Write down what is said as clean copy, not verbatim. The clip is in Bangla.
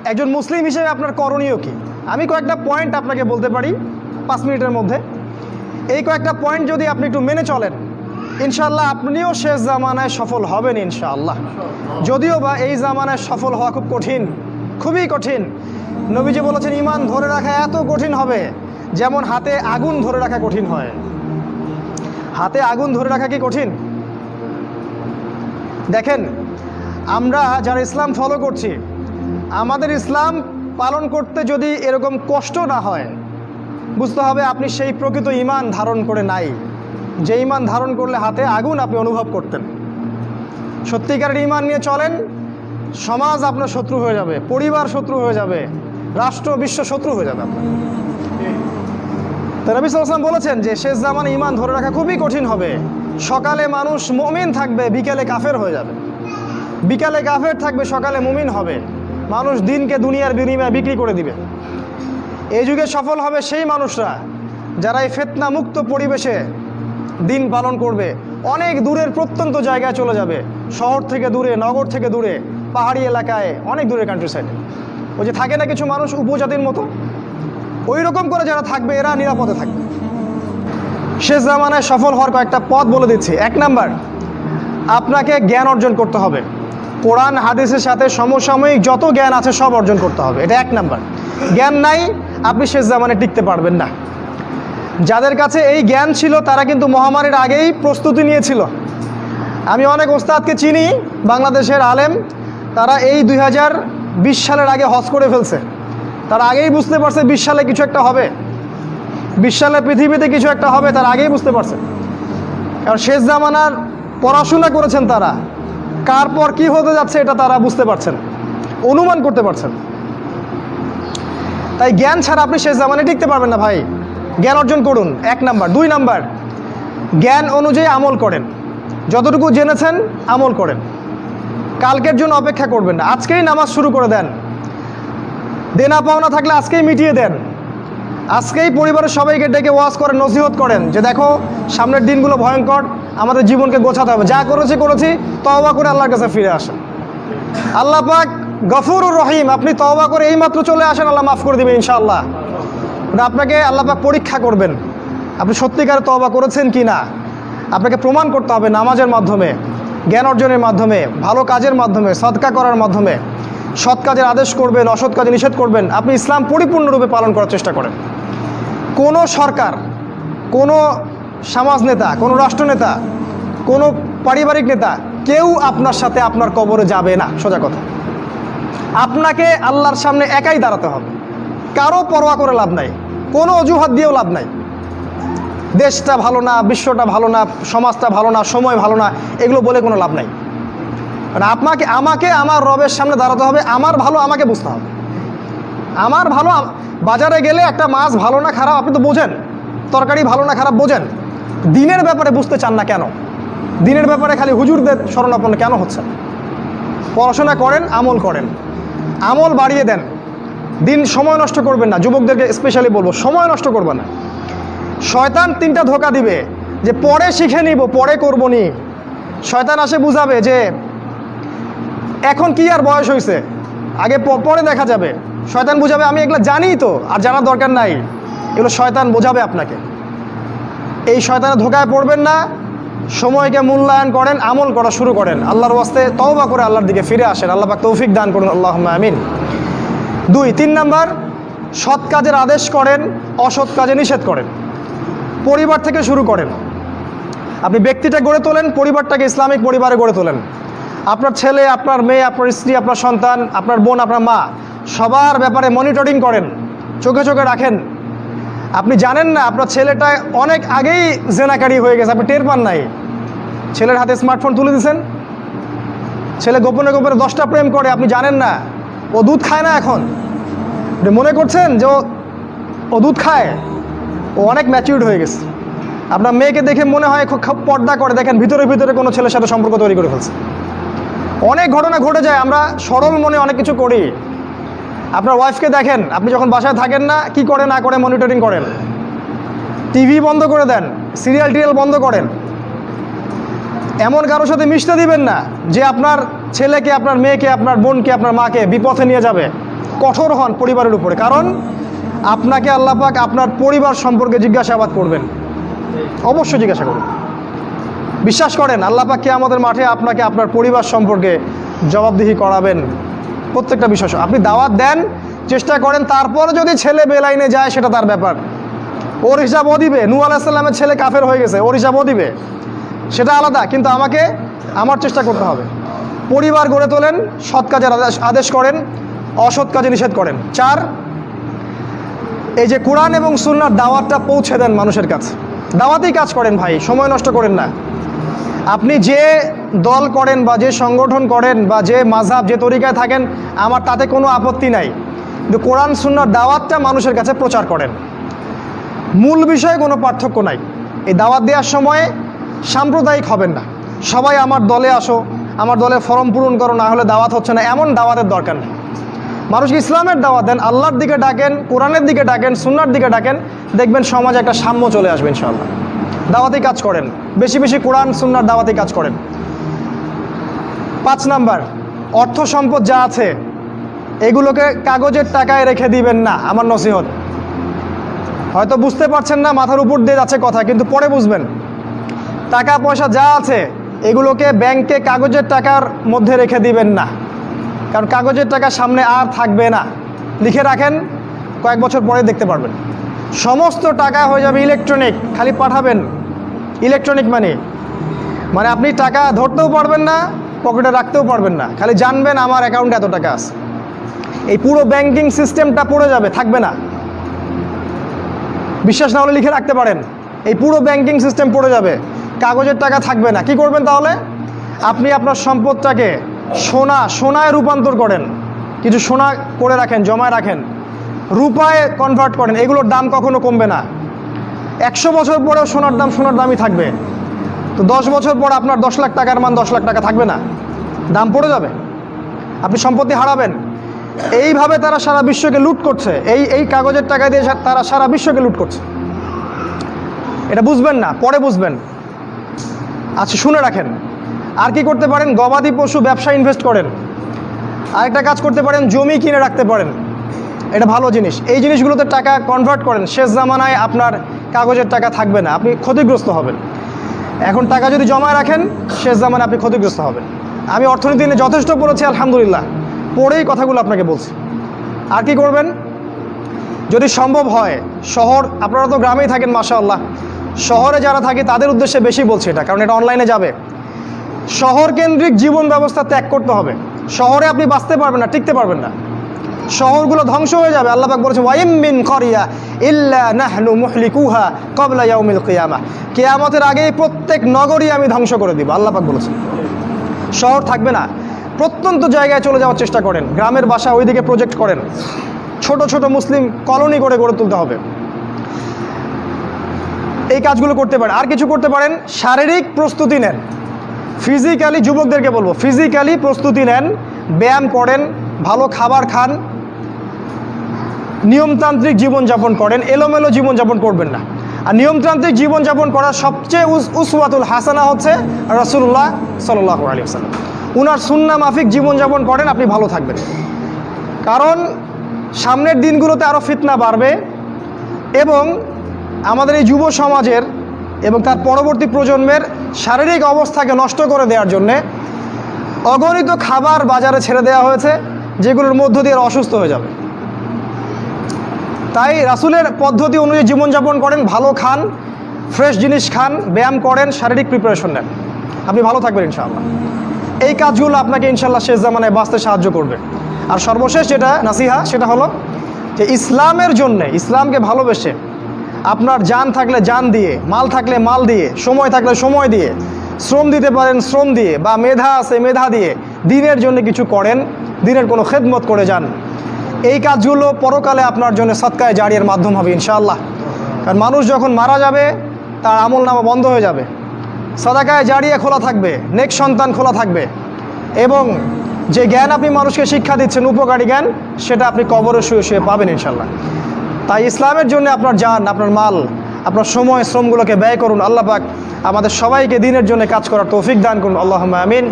একজন মুসলিম হিসেবে আপনার করণীয় কি? আমি কয়েকটা পয়েন্ট আপনাকে বলতে পারি 5 মিনিটের মধ্যে। এই কয়েকটা পয়েন্ট যদি আপনি একটু মেনে চলেন, ইনশাআল্লাহ আপনিও শেষ জামানায় সফল হবেন ইনশাআল্লাহ। যদিও বা এই জামানায় সফল হওয়া খুব কঠিন, খুবই কঠিন। নবীজি বলেছেন ঈমান ধরে রাখা এত কঠিন হবে যেমন হাতে আগুন ধরে রাখা কঠিন হয়। হাতে আগুন ধরে রাখা কি কঠিন? দেখেন, আমরা যারা ইসলাম ফলো করছি, আমাদের ইসলাম পালন করতে যদি এরকম কষ্ট না হয়, বুঝতে হবে আপনি সেই প্রকৃত ঈমান ধারণ করে নাই, যে ঈমান ধারণ করলে হাতে আগুন আপনি অনুভব করতেন। সত্যিকারের ঈমান নিয়ে চলেন, সমাজ আপনার শত্রু হয়ে যাবে, পরিবার শত্রু হয়ে যাবে, রাষ্ট্র বিশ্ব শত্রু হয়ে যাবে আপনার। তো নবী সাল্লাল্লাহু আলাইহি ওয়াসাল্লাম বলেছেন যে শেষ জামানে ঈমান ধরে রাখা খুবই কঠিন হবে। সকালে মানুষ মুমিন থাকবে, বিকেলে কাফের হয়ে যাবে। বিকালে কাফের থাকবে, সকালে মুমিন হবে। মানুষ দিনকে দুনিয়ার বিনিময়ে বিক্রি করে দিবে। এই যুগে সফল হবে সেই মানুষরা যারা এই ফিতনা মুক্ত পরিবেশে দিন পালন করবে। অনেক দূরের প্রত্যন্ত জায়গায় চলে যাবে, শহর থেকে দূরে, নগর থেকে দূরে, পাহাড়ি এলাকায়, অনেক দূরে, কান্ট্রি সাইডে। ওই যে থাকে না কিছু মানুষ উপজাতির মতো, ওই রকম করে যারা থাকবে এরা নিরাপদে থাকবে। শেষ জামানায় সফল হওয়ার কয়েকটা পথ বলে দিচ্ছি। 1 নাম্বার, আপনাকে জ্ঞান অর্জন করতে হবে। কোরআন হাদিসের সাথে সমসাময়িক যত জ্ঞান আছে সব অর্জন করতে হবে, এটা 1 নাম্বার। জ্ঞান নাই, আপনি শেষ জামানে টিকতে পারবেন না। যাদের কাছে এই জ্ঞান ছিল তারা কিন্তু মহামারীর আগেই প্রস্তুতি নিয়েছিল। আমি অনেক ওস্তাদকে চিনি, বাংলাদেশের আলেম, তারা এই 2020 সালের আগে হজ করে ফেলছে। তারা আগেই বুঝতে পারছে 20 সালে কিছু একটা হবে, 20 সালে পৃথিবীতে কিছু একটা হবে, তারা আগেই বুঝতে পারছে। কারণ শেষ জামানার পড়াশোনা করেছেন তারা, কার পর কি হতে যাচ্ছে এটা তারা বুঝতে পারছেন, অনুমান করতে পারছেন। তাই জ্ঞান ছাড়া আপনি শেষ জামানে টিকতে পারবেন না ভাই। জ্ঞান অর্জন করুন, 1 নাম্বার। 2 নাম্বার, জ্ঞান অনুযায়ী আমল করেন। যতটুকু জেনেছেন আমল করেন, কালকের জন্য অপেক্ষা করবেন না। আজকেই নামাজ শুরু করে দেন, দেনা পাওনা থাকলে আজকেই মিটিয়ে দেন। আজকেই পরিবারের সবাইকে ডেকে ওয়াজ করেন, নসিহত করেন যে দেখো সামনের দিনগুলো ভয়ঙ্কর, আমাদের জীবনকে গোছাতে হবে, যা করেছি তওবা করে আল্লাহর কাছে ফিরে আসেন। আল্লাহ পাক গফুরুর রহিম, আপনি তওবা করে এইমাত্র চলে আসেন, আল্লাহ মাফ করে দেবে ইনশাআল্লাহ। আপনাকে আল্লাহ পাক পরীক্ষা করবেন আপনি সত্যিকারে তওবা করেছেন কি না। আপনাকে প্রমাণ করতে হবে নামাজের মাধ্যমে, জ্ঞান অর্জনের মাধ্যমে, ভালো কাজের মাধ্যমে, সদকা করার মাধ্যমে। সৎ কাজের আদেশ করবেন, অসৎ কাজে নিষেধ করবেন। আপনি ইসলাম পরিপূর্ণরূপে পালন করার চেষ্টা করেন। কোনো সরকার, কোনো সমাজ নেতা, কোনো রাষ্ট্রনেতা, কোনো পারিবারিক নেতা, কেউ আপনার সাথে আপনার কবরে যাবে না। সোজা কথা, আপনাকে আল্লাহর সামনে একাই দাঁড়াতে হবে। কারো পরোয়া করে লাভ নাই, কোনো অজুহাত দিয়েও লাভ নাই। দেশটা ভালো না, বিশ্বটা ভালো না, সমাজটা ভালো না, সময় ভালো না, এগুলো বলে কোনো লাভ নাই। মানে আমাকে আমার রবের সামনে দাঁড়াতে হবে। আমার ভালো আমাকে বুঝতে হবে। আমার ভালো, বাজারে গেলে একটা মাছ ভালো না খারাপ আপনি তো বোঝেন, তরকারি ভালো না খারাপ বোঝেন। দিনের ব্যাপারে বুঝতে চান না কেন? দিনের ব্যাপারে খালি হুজুরদের শরণাপন্ন কেন হচ্ছে? পড়াশোনা করেন, আমল করেন, আমল বাড়িয়ে দেন। দিন সময় নষ্ট করবেন না। যুবকদেরকে স্পেশালি বলবো, সময় নষ্ট করবেন না। শয়তান 3টা ধোঁকা দিবে যে পরে শিখে নিব, পরে করবো নি। শয়তান আসে বুঝাবে যে এখন কি আর বয়স হয়েছে, আগে পরে দেখা যাবে। শয়তান বুঝাবে আমি এগুলো জানি তো, আর জানার দরকার নাই। এগুলো শয়তান বোঝাবে আপনাকে। এই শয়তানের ধোঁকায় পড়বেন না। সময়কে মূল্যায়ন করেন, আমল করা শুরু করেন, আল্লাহর ওয়াস্তে তওবা করে আল্লাহর দিকে ফিরে আসেন। আল্লাহ পাক তৌফিক দান করুন, আল্লাহুম্মা আমিন। 3 নাম্বার, সৎ কাজের আদেশ করেন, অসৎ কাজে নিষেধ করেন। পরিবার থেকে শুরু করেন। আপনি ব্যক্তিটা গড়ে তোলেন, পরিবারটাকে ইসলামিক পরিবারে গড়ে তোলেন। আপনার ছেলে, আপনার মেয়ে, আপনার স্ত্রী, আপনার সন্তান, আপনার বোন, আপনার মা, সবার ব্যাপারে মনিটরিং করেন, চোখে চোখে রাখেন। আপনি জানেন না আপনার ছেলেটা অনেক আগেই জেনাকারী হয়ে গেছে, আপনি টের পান নাই। ছেলের হাতে স্মার্টফোন তুলে দিয়েছেন, ছেলে গোপনে গোপনে 10টা প্রেম করে, আপনি জানেন না। ও দুধ খায় না এখন, আপনি মনে করছেন যে ও দুধ খায়, ও অনেক ম্যাচিউরড হয়ে গেছে। আপনার মেয়েকে দেখে মনে হয় খুব পর্দা করে, দেখেন ভিতরে ভিতরে কোনো ছেলের সাথে সম্পর্ক তৈরি করে ফেলছে। অনেক ঘটনা ঘটে যায়, আমরা সরল মনে অনেক কিছু করি। আপনার ওয়াইফকে দেখেন, আপনি যখন বাসায় থাকেন না, কি করে না করে মনিটরিং করেন। টিভি বন্ধ করে দেন, সিরিয়াল টিরিয়াল বন্ধ করেন। এমন কারোর সাথে মিশতে দিবেন না যে আপনার ছেলেকে, আপনার মেয়েকে, আপনার বোনকে, আপনার মাকে বিপথে নিয়ে যাবে। কঠোর হন পরিবারের উপরে, কারণ আপনাকে আল্লাহ পাক আপনার পরিবার সম্পর্কে জিজ্ঞাসাবাদ করবেন, অবশ্যই জিজ্ঞাসা করবেন। বিশ্বাস করেন আল্লাহ পাক কিয়ামতের মাঠে আপনাকে আপনার পরিবার সম্পর্কে জবাবদিহি করাবেন প্রত্যেকটা বিষয়। আপনি দাওয়াত দেন, চেষ্টা করেন, তারপর যদি ছেলে বেলাইনে যায় সেটা তার ব্যাপার, ওর হিসাব ও দিবে। নূহ আলাইহিস সালামের ছেলে কাফের হয়ে গেছে, ওর হিসাব ও দিবে, সেটা আলাদা। কিন্তু আমাকে আমার চেষ্টা করতে হবে। পরিবার গড়ে তোলেন, সৎ কাজের আদেশ করেন, অসৎ কাজে নিষেধ করেন। 4, এই যে কোরআন এবং সুন্নাহর দাওয়াতটা পৌঁছে দেন মানুষের কাছে। দাওয়াতেই কাজ করেন ভাই, সময় নষ্ট করেন না। আপনি যে দল করেন বা যে সংগঠন করেন বা যে মাযহাব যে তরিকায় থাকেন, আমার তাতে কোনো আপত্তি নাই, কিন্তু কোরআন সুন্নাহর দাওয়াতটা মানুষের কাছে প্রচার করেন। মূল বিষয়ে কোনো পার্থক্য নাই। এই দাওয়াত দেওয়ার সময় সাম্প্রদায়িক হবেন না, সবাই আমার দলে আসো, আমার দলে ফর্ম পূরণ করো, না হলে দাওয়াত হচ্ছে না, এমন দাওয়াতের দরকার নেই। মানুষকে ইসলামের দাওয়াত দেন, আল্লাহর দিকে ডাকেন, কোরআনের দিকে ডাকেন, সুন্নাহর দিকে ডাকেন, দেখবেন সমাজে একটা সাম্য চলে আসবে ইনশাআল্লাহ। দাওয়াতেই কাজ করেন, বেশি বেশি কোরআন সুন্নাহর দাওয়াতেই কাজ করেন। 5 নাম্বার, অর্থ সম্পদ যা আছে এগুলোকে কাগজের টাকায় রেখে দিবেন না, আমার নসিহত। হয়তো বুঝতে পারছেন না, মাথার উপর দিয়ে যাচ্ছে কথা, কিন্তু পরে বুঝবেন। টাকা পয়সা যা আছে এগুলোকে ব্যাংকে কাগজের টাকার মধ্যে রেখে দিবেন না, কারণ কাগজের টাকা সামনে আর থাকবে না। লিখে রাখেন, কয়েক বছর পরে দেখতে পারবেন সমস্ত টাকা হয়ে যাবে ইলেকট্রনিক। খালি পাঠাবেন, ইলেকট্রনিক মানে আপনি টাকা ধরতেও পারবেন না, পকেটে রাখতেও পারবেন না, খালি জানবেন আমার অ্যাকাউন্টে এত টাকা আছে। এই পুরো ব্যাংকিং সিস্টেমটা পড়ে যাবে, থাকবে না। বিশ্বাস না হলে লিখে রাখতে পারেন, এই পুরো ব্যাংকিং সিস্টেম পড়ে যাবে, কাগজের টাকা থাকবে না। কি করবেন তাহলে? আপনি আপনার সম্পদটাকে সোনায় রূপান্তর করেন, কিছু সোনা করে রাখেন, জমায় রাখেন, রূপায় কনভার্ট করেন। এগুলোর দাম কখনো কমবে না। 100 বছর পরেও সোনার দামই থাকবে। তো 10 বছর পর আপনার 10 লাখ টাকার মান 10 লাখ টাকা থাকবে না, দাম পড়ে যাবে, আপনি সম্পত্তি হারাবেন। এইভাবে তারা সারা বিশ্বকে লুট করছে, এই কাগজের টাকা দিয়ে তারা সারা বিশ্বকে লুট করছে। এটা বুঝবেন না, পরে বুঝবেন। আচ্ছা, শুনে রাখেন। আর কি করতে পারেন? গবাদি পশু ব্যবসা ইনভেস্ট করেন। আরেকটা কাজ করতে পারেন, জমি কিনে রাখতে পারেন, এটা ভালো জিনিস। এই জিনিসগুলোতে টাকা কনভার্ট করেন। শেষ জামানায় আপনার কাগজের টাকা থাকবে না, আপনি ক্ষতিগ্রস্ত হবেন। এখন টাকা যদি জমায় রাখেন, শেষ জামানায় আপনি ক্ষতিগ্রস্ত হবেন। আমি অর্থনীতি নিয়ে যথেষ্ট পড়েছি আলহামদুলিল্লাহ, পড়েই কথাগুলো আপনাকে বলছি। আর কি করবেন? যদি সম্ভব হয়, শহর, আপনারা তো গ্রামেই থাকেন মাশাআল্লাহ, শহরে যারা থাকে তাদের উদ্দেশ্যে বেশি বলছি এটা, কারণ এটা অনলাইনে যাবে। শহর কেন্দ্রিক জীবন ব্যবস্থা ত্যাগ করতে হবে। শহরে আপনি বাঁচতে পারবেন না, টিকতে পারবেন না, শহরগুলো ধ্বংস হয়ে যাবে। আল্লাহ পাক বলেছেন, ওয়াইম মিন ক্বরিয়া ইল্লা নাহনু মুহলিকুহা ক্বাবলা ইয়াউমিল কিয়ামাহ, কিয়ামতের আগেই প্রত্যেক নগরী আমি ধ্বংস করে দিব, আল্লাহ পাক বলেছেন। শহর থাকবে না, প্রত্যন্ত জায়গায় চলে যাওয়ার চেষ্টা করেন, গ্রামের বাসা ওইদিকে প্রজেক্ট করেন, ছোট ছোট মুসলিম কলোনি করে গড়ে তুলতে হবে। এই কাজগুলো করতে পারেন। আর কিছু করতে পারেন, শারীরিক প্রস্তুতি নেন। ফিজিক্যালি, যুবকদেরকে বলবো, ফিজিক্যালি প্রস্তুতি নেন, ব্যায়াম করেন, ভালো খাবার খান, নিয়মতান্ত্রিক জীবনযাপন করেন, এলোমেলো জীবনযাপন করবেন না। আর নিয়মতান্ত্রিক জীবনযাপন করার সবচেয়ে উসওয়াতুল হাসানা হচ্ছে রাসূলুল্লাহ সাল্লাল্লাহু আলাইহি ওয়াসাল্লাম। উনার সুন্নাহ মাফিক জীবনযাপন করেন, আপনি ভালো থাকবেন। কারণ সামনের দিনগুলোতে আরও ফিতনা বাড়বে, এবং আমাদের এই যুব সমাজের এবং তার পরবর্তী প্রজন্মের শারীরিক অবস্থাকে নষ্ট করে দেওয়ার জন্যে অগণিত খাবার বাজারে ছেড়ে দেওয়া হয়েছে, যেগুলোর মধ্য দিয়ে অসুস্থ হয়ে যাবে। তাই রাসূলের পদ্ধতি অনুযায়ী জীবনযাপন করেন, ভালো খান, ফ্রেশ জিনিস খান, ব্যায়াম করেন, শারীরিক প্রিপারেশন নেন, আপনি ভালো থাকবেন ইনশাআল্লাহ। এই কাজগুলো আপনাকে ইনশাআল্লাহ শেষ জামানায় বাঁচতে সাহায্য করবে। আর সর্বশেষ যেটা নাসিহা, সেটা হলো যে ইসলামের জন্যে, ইসলামকে ভালোবেসে আপনার জান থাকলে জান দিয়ে, মাল থাকলে মাল দিয়ে, সময় থাকলে সময় দিয়ে, শ্রম দিতে পারেন শ্রম দিয়ে, বা মেধা আছে মেধা দিয়ে দিনের জন্য কিছু করেন, দিনের কোনো খেদমত করে যান। এই কাজগুলো পরকালে আপনার জন্য সদকায়ে জারিয়ার মাধ্যম হবে ইনশাআল্লাহ। কারণ মানুষ যখন মারা যাবে, তার আমলনামা বন্ধ হয়ে যাবে, সদকায়ে জারিয়া খোলা থাকবে, নেক সন্তান খোলা থাকবে, এবং যে জ্ঞান আপনি মানুষকে শিক্ষা দিচ্ছেন, উপকারী জ্ঞান, সেটা আপনি কবরে শুয়ে শুয়ে পাবেন ইনশাআল্লাহ। তাই ইসলামের জন্য আপনার জান, আপনার মাল, আপনার সময়, শ্রমগুলোকে ব্যয় করুন। আল্লাহ পাক আমাদের সবাইকে দিনের জন্য কাজ করার তৌফিক দান করুন। আল্লাহুম্মা আমিন।